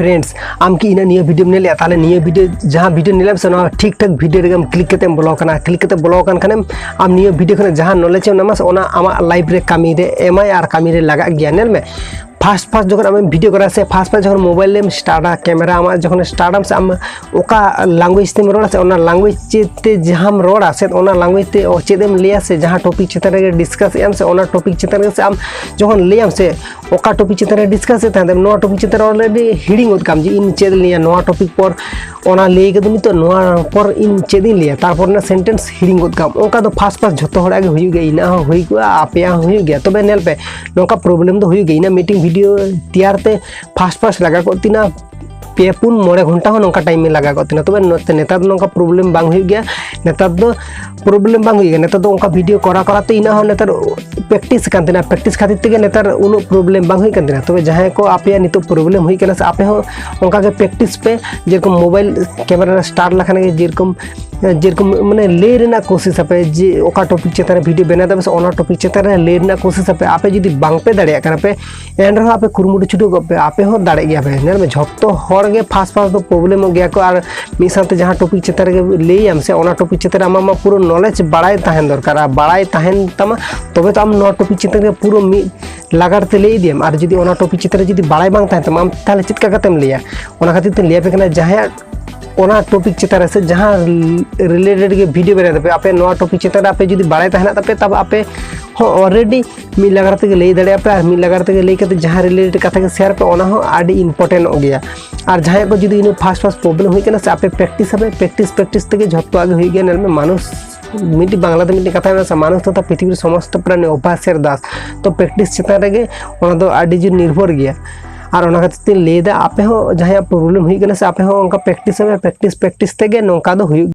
Friends आम कि इन निया वीडियो नेले ताले निया वीडियो जहां वीडियो नेलम से ठीक ठाक वीडियो रेगम क्लिक करते ब्लॉक करना क्लिक करते ब्लॉक करन खाने आम निया वीडियो खाने जहां नॉलेज नामा से ओना आमा लाइव रे कामी रे एमआई आर कामी रे लगा गया नेल में फास्ट जब आम वीडियो करा से फास्ट जब मोबाइल स्टार्टा कैमरा आम जो स्टार्टम से आम ओका लैंग्वेज तेम रोड़ा से ओना लैंग्वेज चेते जहाँ रोड़ा से ओना लैंग्वेज ते चेदेम लिया से जहाँ टॉपिक चितान रे डिस्कस एम से ओना टॉपिक चितान से आम जो लियाम से ओका टॉपिक चितान डिस्कस नो टॉपिक चितान ऑलरेडी हिडिंग काम जी इन चेद लिया नो टॉपिक पर ओना ले के तो नो पर इन चेदिन लिया तारपर ना सेंटेंस हिडिंग काम ओका तो फास्ट जो हड़ा के इना हुई आपया हुई गया तबे नेल पे नोका प्रॉब्लम तो हुई गई ना मीटिंग वीडियो तैयार ते फास्ट लगा को तीना पे पुन मोड़े घंटा नौका टाइम में लगा को तीना तबे नेता नौका प्रॉब्लम बांग हुई गया नेता दो प्रॉब्लम बांग हुई गया नेता दो उनका वीडियो करा कराते इना हो नेतार प्रैक्टिस कान तीना प्रैक्टिस खातिर ते नेतार उन प्रॉब्लम बांग हुई कान तीना तबे जहां को आपे नितो प्रॉब्लम हुई कना से आपे हो उनका के प्रैक्टिस पे जेरकम मोबाइल कैमरा स्टार्ट लखन के जेरकम माने ले रेना कोशिश आपे जे ओका टॉपिक चेतान वीडियो बना दबे से ओना टॉपिक चेतान ले रेना कोशिश आपे जदी बांग पे दाड़िया कना पे एन रहो आपे कुरमुट छुटो पे आपे हो दाड़े गया पे नेल में झोटो हर गे फास्ट तो प्रॉब्लम हो गया को और मिसाते जहां टॉपिक चेतान के ले आम से ओना टॉपिक चेतान आमा पूरा नॉलेज बाड़ाय ताहेन दरकार बाड़ाय ताहेन तमा तबे तो आम नो टॉपिक चेतान के पूरा मी लागारते ले दियम और जदी ओना टॉपिक चेतान जदी बाड़ाय बांग ताहेन तमा ताले चित का कतेम लिया ओना खातिर ते लिया पे कना जहां ओना टॉपिक चितान से जहाँ रिलेटेड के वीडियो बना दे आपे नवा टॉपिक चितान आपे जदी बाड़ाय ताहेना तबे तब आपे हो ऑलरेडी मी लगाते के ले दड़े आपे मी लगाते के ले के जहाँ रिलेटेड कथा के शेयर पे ओना हो आडी इंपोर्टेंट हो गया और जहाँ को जदी इन फास्ट प्रॉब्लम हुई के ना से आपे प्रैक्टिस तक झटो आगे हुई गया नेल में मानुष मिट्टी बांग्लाते मिट्टी कथा में मानुष तथा पृथ्वी समस्त प्राणी अभ्यासेर दास तो प्रैक्टिस चितान रे ओना दो आडी जो निर्भर गया और ओना खातिर लेदा आपे हो जहाँ प्रॉब्लम हुई से आपे हो उनका प्रैक्टिस तेगे नौका दो हुई।